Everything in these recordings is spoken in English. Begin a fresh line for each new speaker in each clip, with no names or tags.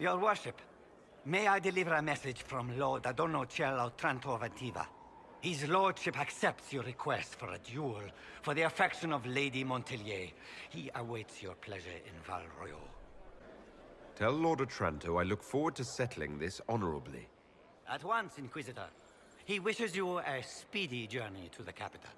Your worship, may I deliver a message from Lord Adorno Cielo Tranto Ventiva? His lordship accepts your request for a duel for the affection of Lady Montelier. He awaits your pleasure in Val Royeaux.
Tell Lord Otranto I look forward to settling this honorably.
At once, Inquisitor. He wishes you a speedy journey to the capital.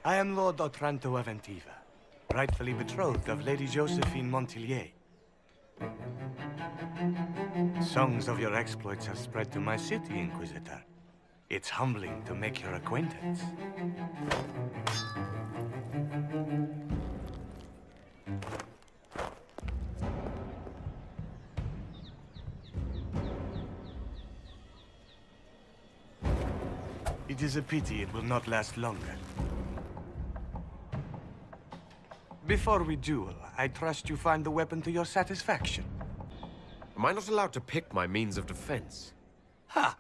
I am Lord Otranto Ventiva, rightfully betrothed of Lady Josephine Montelier. Songs of your exploits have spread to my city, Inquisitor. It's humbling to make your acquaintance. It is a pity it will not last longer. Before we duel, I trust you find the weapon to your satisfaction.
Am I not allowed to pick my means of defense?
Ha!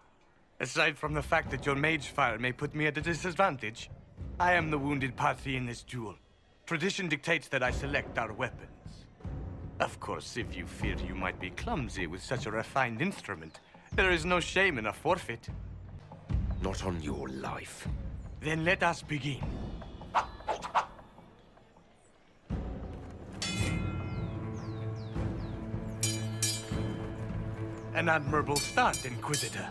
Aside from the fact that your mage fire may put me at a disadvantage, I am the wounded party in this duel. Tradition dictates that I select our weapons. Of course, if you fear you might be clumsy with such a refined instrument, there is no shame in a forfeit.
Not on your life.
Then let us begin. An admirable start, Inquisitor.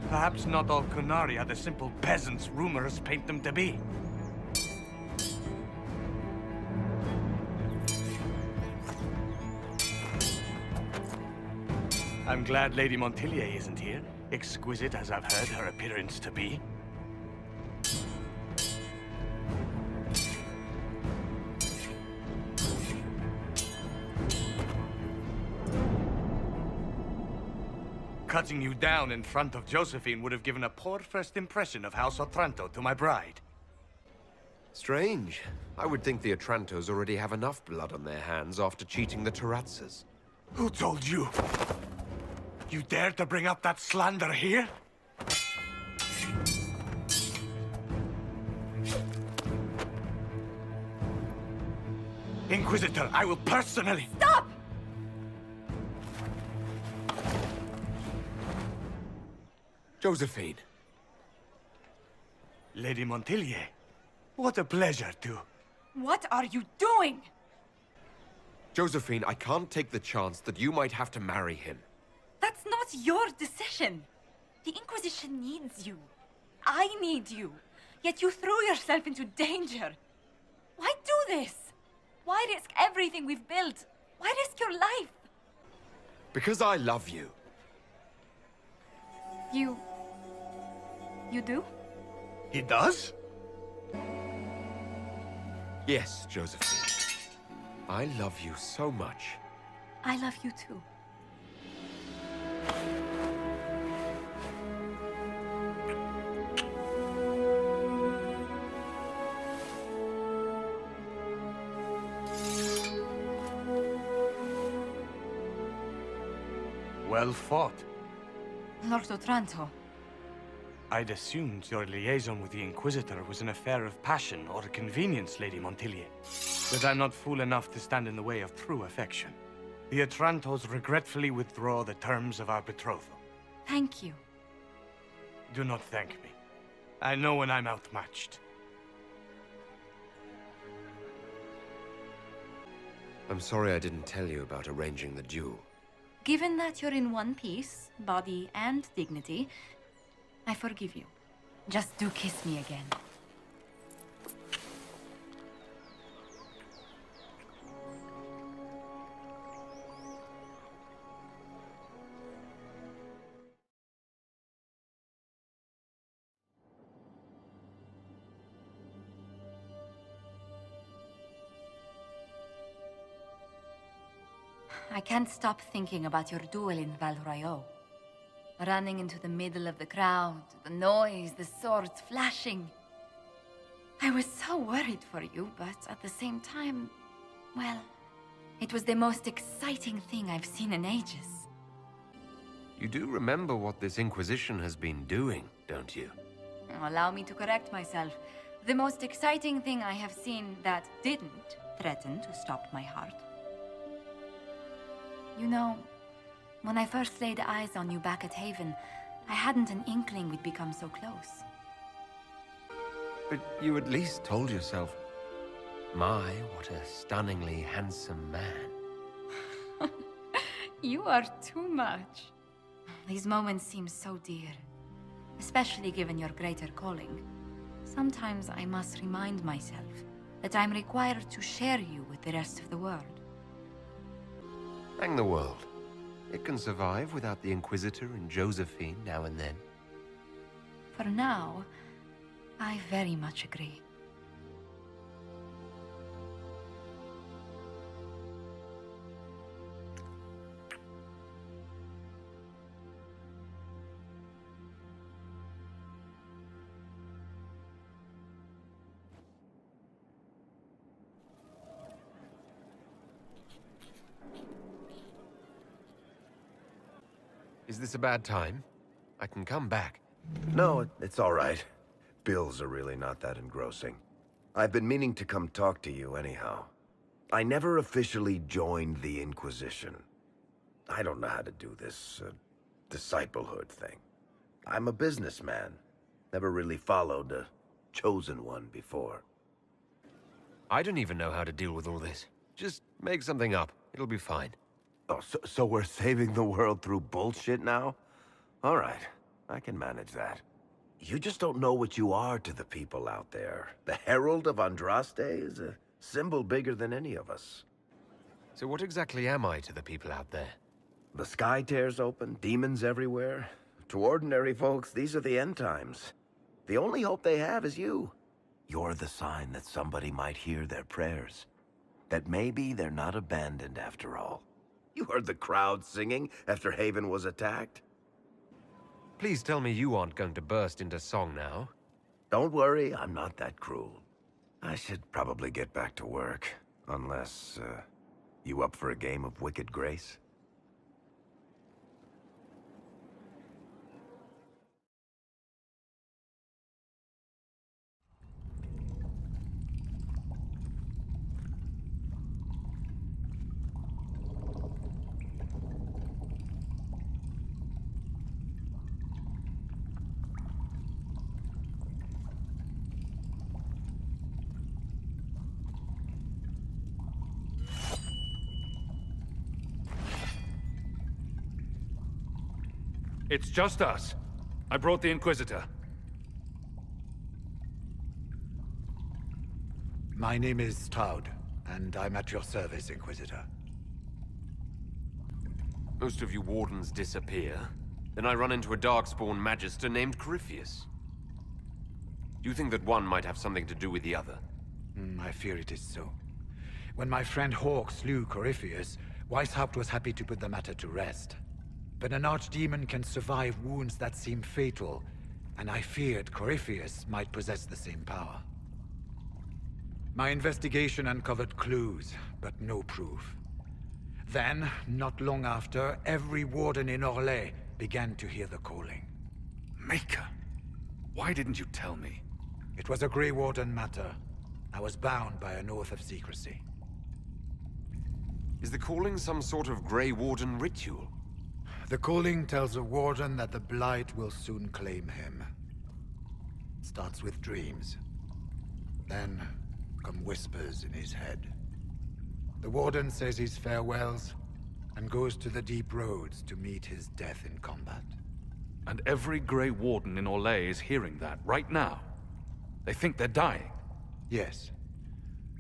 Perhaps not all Kunari are the simple peasants rumors paint them to be. I'm glad Lady Montelier isn't here, exquisite as I've heard her appearance to be. Cutting you down in front of Josephine would have given a poor first impression of House Otranto to my bride.
Strange. I would think the Otrantos already have enough blood on their hands after cheating the Terrazzas.
Who told you? You dare to bring up that slander here? Inquisitor, I will personally...
Stop!
Josephine.
Lady Montelier, what a pleasure to...
What are you doing?
Josephine, I can't take the chance that you might have to marry him.
That's not your decision. The Inquisition needs you. I need you. Yet you threw yourself into danger. Why do this? Why risk everything we've built? Why risk your life?
Because I love you.
You do?
He does?
Yes, Josephine. I love you so much.
I love you too.
Well fought.
Lord Otranto.
I'd assumed your liaison with the Inquisitor was an affair of passion or convenience, Lady Montelier. But I'm not fool enough to stand in the way of true affection. The Otrantos regretfully withdraw the terms of our betrothal.
Thank you.
Do not thank me. I know when I'm outmatched.
I'm sorry I didn't tell you about arranging the duel.
Given that you're in one piece, body and dignity, I forgive you. Just do kiss me again. I can't stop thinking about your duel in Val Royeaux. Running into the middle of the crowd, the noise, the swords flashing. I was so worried for you, but at the same time, well, it was the most exciting thing I've seen in ages.
You do remember what this Inquisition has been doing, don't you?
Allow me to correct myself. The most exciting thing I have seen that didn't threaten to stop my heart. You know, when I first laid eyes on you back at Haven, I hadn't an inkling we'd become so close.
But you at least told yourself, my, what a stunningly handsome man.
You are too much. These moments seem so dear, especially given your greater calling. Sometimes I must remind myself that I'm required to share you with the rest of the world.
Hang the world. It can survive without the Inquisitor and Josephine now and then.
For now, I very much agree.
Is this a bad time? I can come back.
No, it's all right. Bills are really not that engrossing. I've been meaning to come talk to you anyhow. I never officially joined the Inquisition. I don't know how to do this, disciplehood thing. I'm a businessman. Never really followed a chosen one before.
I don't even know how to deal with all this. Just make something up. It'll be fine.
Oh, so we're saving the world through bullshit now? All right, I can manage that. You just don't know what you are to the people out there. The Herald of Andraste is a symbol bigger than any of us.
So what exactly am I to the people out there?
The sky tears open, demons everywhere. To ordinary folks, these are the end times. The only hope they have is you. You're the sign that somebody might hear their prayers. That maybe they're not abandoned after all. You heard the crowd singing after Haven was attacked?
Please tell me you aren't going to burst into song now.
Don't worry, I'm not that cruel. I should probably get back to work. Unless, you up for a game of Wicked Grace?
It's just us. I brought the Inquisitor.
My name is Taud, and I'm at your service, Inquisitor.
Most of you Wardens disappear. Then I run into a Darkspawn Magister named Corypheus. Do you think that one might have something to do with the other?
I fear it is so. When my friend Hawk slew Corypheus, Weishaupt was happy to put the matter to rest. But an archdemon can survive wounds that seem fatal, and I feared Corypheus might possess the same power. My investigation uncovered clues, but no proof. Then, not long after, every warden in Orlais began to hear the calling.
Maker, why didn't you tell me?
It was a Grey Warden matter. I was bound by an oath of secrecy.
Is the calling some sort of Grey Warden ritual?
The calling tells a warden that the Blight will soon claim him. Starts with dreams. Then come whispers in his head. The warden says his farewells and goes to the deep roads to meet his death in combat.
And every Grey Warden in Orlais is hearing that right now. They think they're dying.
Yes.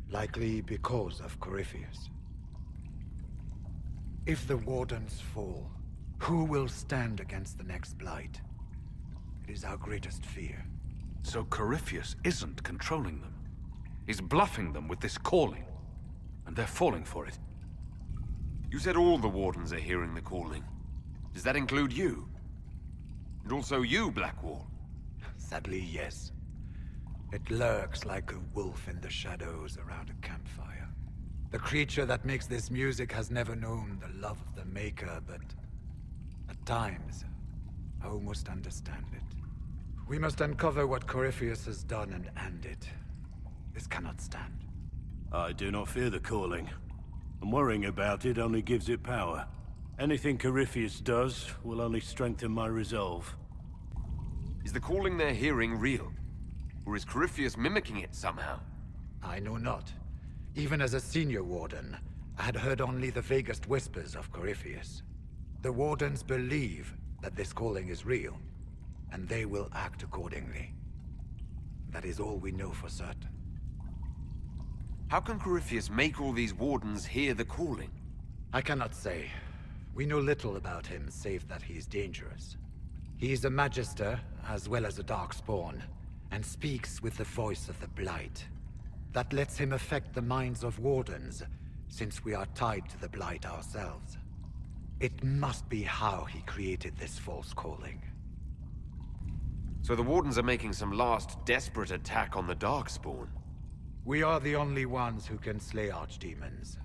Likely because of Corypheus. If the wardens fall, who will stand against the next Blight? It is our greatest fear.
So Corypheus isn't controlling them. He's bluffing them with this calling. And they're falling for it.
You said all the Wardens are hearing the calling. Does that include you? And also you, Blackwall?
Sadly, yes. It lurks like a wolf in the shadows around a campfire. The creature that makes this music has never known the love of the maker, but at times, I almost understand it. We must uncover what Corypheus has done and end it. This cannot stand.
I do not fear the calling. And worrying about it only gives it power. Anything Corypheus does will only strengthen my resolve.
Is the calling they're hearing real? Or is Corypheus mimicking it somehow?
I know not. Even as a senior warden, I had heard only the vaguest whispers of Corypheus. The wardens believe that this calling is real, and they will act accordingly. That is all we know for certain.
How can Corypheus make all these wardens hear the calling?
I cannot say. We know little about him, save that he is dangerous. He is a Magister, as well as a Darkspawn, and speaks with the voice of the Blight. That lets him affect the minds of wardens, since we are tied to the Blight ourselves. It must be how he created this false calling.
So the wardens are making some last desperate attack on the Darkspawn.
We are the only ones who can slay archdemons.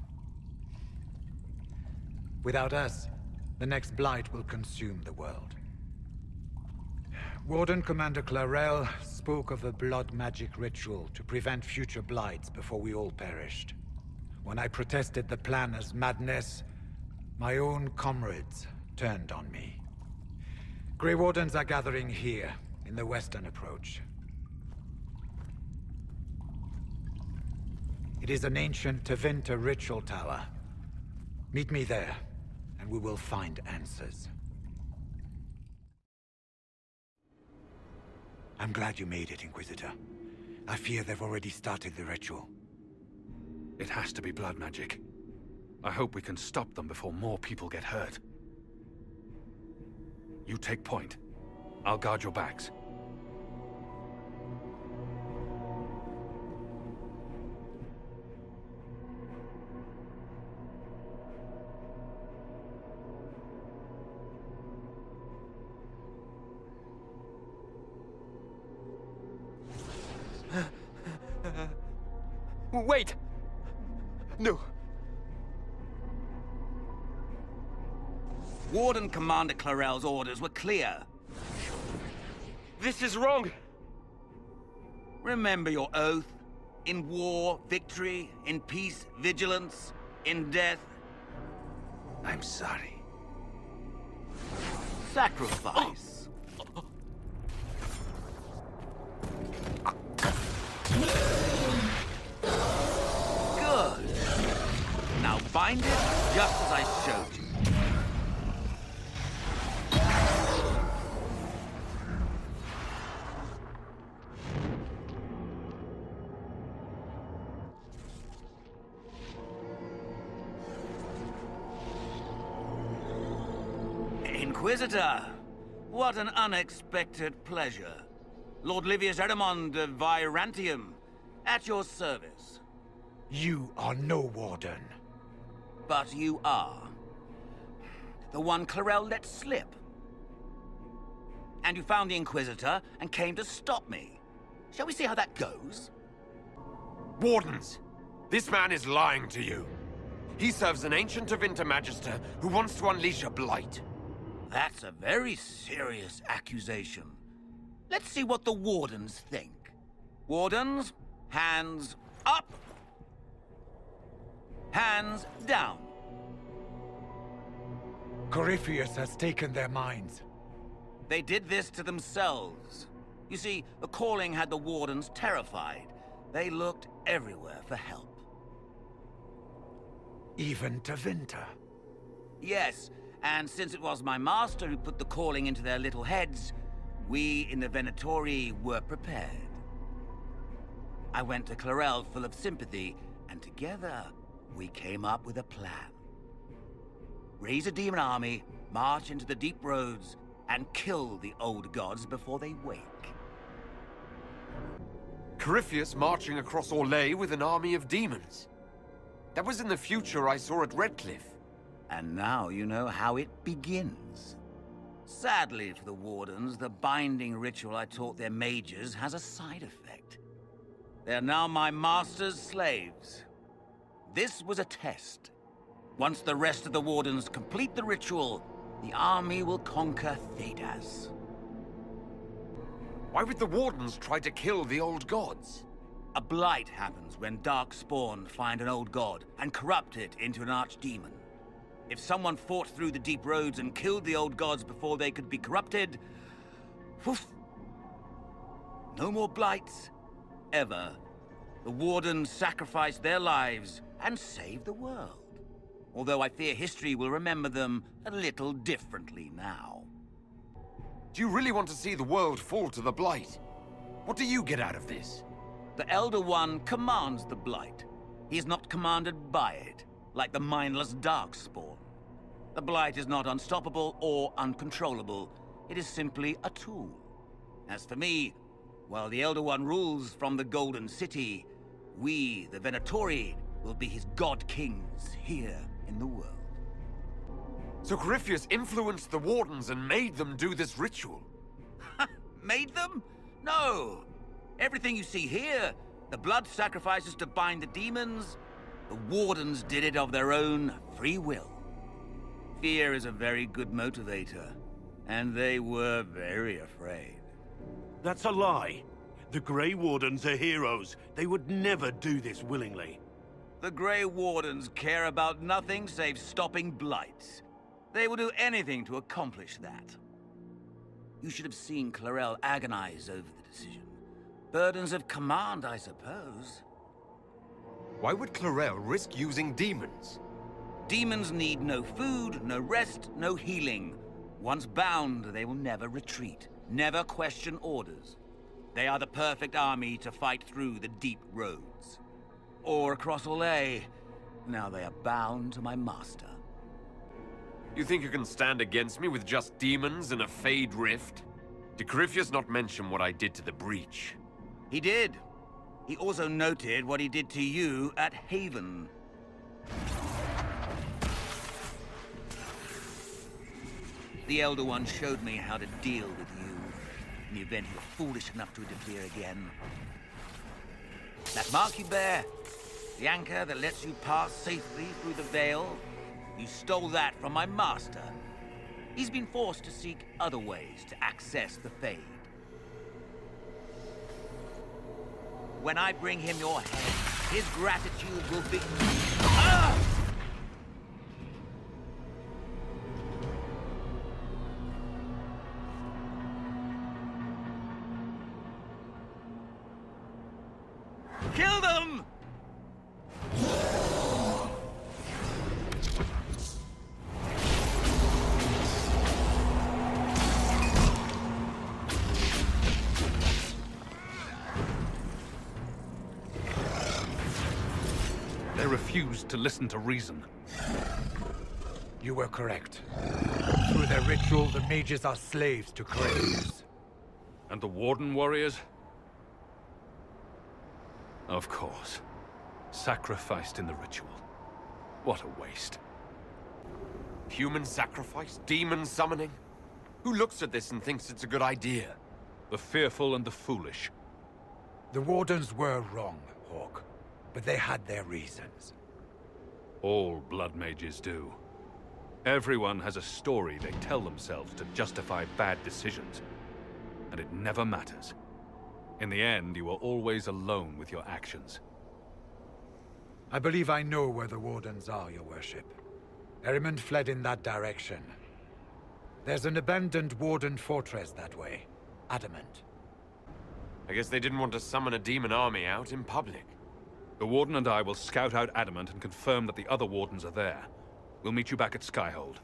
Without us, the next Blight will consume the world. Warden Commander Clarel spoke of a blood magic ritual to prevent future blights before we all perished. When I protested the plan as madness, my own comrades turned on me. Grey Wardens are gathering here, in the western approach. It is an ancient Tevinter ritual tower. Meet me there, and we will find answers. I'm glad you made it, Inquisitor. I fear they've already started the ritual.
It has to be blood magic. I hope we can stop them before more people get hurt. You take point. I'll guard your backs.
Wait! No.
Warden Commander Clarel's orders were clear.
This is wrong!
Remember your oath. In war, victory. In peace, vigilance. In death, I'm sorry. Sacrifice. Good. Now bind it just as I showed you. Inquisitor, what an unexpected pleasure. Lord Livius Eramond of Virantium, at your service.
You are no warden.
But you are. The one Clarel let slip. And you found the Inquisitor and came to stop me. Shall we see how that goes?
Wardens! This man is lying to you. He serves an ancient Tevinter Magister who wants to unleash a blight.
That's a very serious accusation. Let's see what the Wardens think. Wardens, hands up. Hands down.
Corypheus has taken their minds.
They did this to themselves. You see, the calling had the Wardens terrified. They looked everywhere for help.
Even Tevinter.
Yes, and since it was my master who put the calling into their little heads, we in the Venatori were prepared. I went to Clarel full of sympathy, and together we came up with a plan. Raise a demon army, march into the deep roads, and kill the old gods before they wake.
Corypheus marching across Orlais with an army of demons. That was in the future I saw at Redcliffe.
And now you know how it begins. Sadly for the Wardens, the binding ritual I taught their mages has a side effect. They are now my master's slaves. This was a test. Once the rest of the Wardens complete the ritual, the army will conquer Thedas.
Why would the Wardens try to kill the old gods?
A blight happens when Darkspawn find an old god and corrupt it into an archdemon. If someone fought through the deep roads and killed the old gods before they could be corrupted, woof, no more blights, ever. The Wardens sacrificed their lives and saved the world. Although I fear history will remember them a little differently now.
Do you really want to see the world fall to the Blight? What do you get out of this?
The Elder One commands the Blight. He is not commanded by it, like the mindless Darkspawn. The Blight is not unstoppable or uncontrollable. It is simply a tool. As for me, while the Elder One rules from the Golden City, we, the Venatori, will be his god-kings here in the world.
So Corypheus influenced the Wardens and made them do this ritual?
Made them? No! Everything you see here, the blood sacrifices to bind the demons, the Wardens did it of their own free will. Fear is a very good motivator, and they were very afraid.
That's a lie. The Grey Wardens are heroes. They would never do this willingly.
The Grey Wardens care about nothing save stopping blights. They will do anything to accomplish that. You should have seen Clarel agonize over the decision. Burdens of command, I suppose.
Why would Clarel risk using demons?
Demons need no food, no rest, no healing. Once bound, they will never retreat, never question orders. They are the perfect army to fight through the deep roads. Or across Olay. Now they are bound to my master.
You think you can stand against me with just demons and a Fade Rift? Did Corypheus not mention what I did to the Breach?
He did. He also noted what he did to you at Haven. The Elder One showed me how to deal with you, in the event you were foolish enough to interfere again. That mark you bear, the anchor that lets you pass safely through the Veil, you stole that from my master. He's been forced to seek other ways to access the Fade. When I bring him your head, his gratitude will be... Ah! Kill them!
They refused to listen to reason.
You were correct. Through their ritual, the mages are slaves to Corypheus.
And the Warden warriors? Of course. Sacrificed in the ritual. What a waste.
Human sacrifice? Demon summoning? Who looks at this and thinks it's a good idea?
The fearful and the foolish.
The Wardens were wrong, Hawk. But they had their reasons.
All blood mages do. Everyone has a story they tell themselves to justify bad decisions. And it never matters. In the end, you are always alone with your actions.
I believe I know where the Wardens are, Your Worship. Erimond fled in that direction. There's an abandoned Warden fortress that way. Adamant.
I guess they didn't want to summon a demon army out in public.
The Warden and I will scout out Adamant and confirm that the other Wardens are there. We'll meet you back at Skyhold.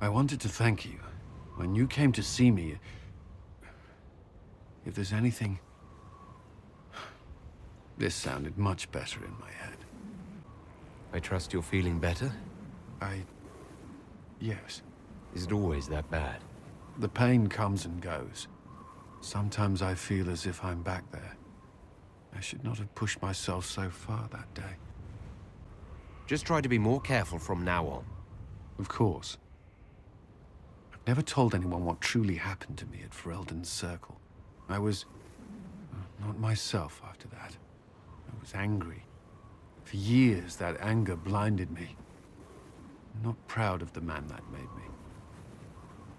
I wanted to thank you. When you came to see me, if there's anything... This sounded much better in my head.
I trust you're feeling better?
Yes.
Is it always that bad?
The pain comes and goes. Sometimes I feel as if I'm back there. I should not have pushed myself so far that day.
Just try to be more careful from now on.
Of course. I've never told anyone what truly happened to me at Ferelden's Circle. I was... not myself after that. I was angry. For years, that anger blinded me. I'm not proud of the man that made me.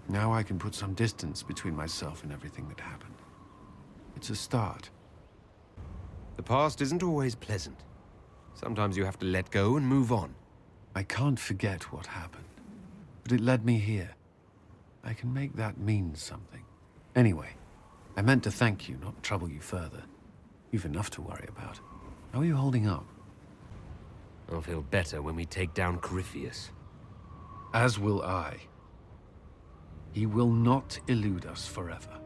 Now I can put some distance between myself and everything that happened. It's a start.
The past isn't always pleasant. Sometimes you have to let go and move on.
I can't forget what happened, but it led me here. I can make that mean something. Anyway, I meant to thank you, not trouble you further. You've enough to worry about. How are you holding up?
I'll feel better when we take down Corypheus.
As will I. He will not elude us forever.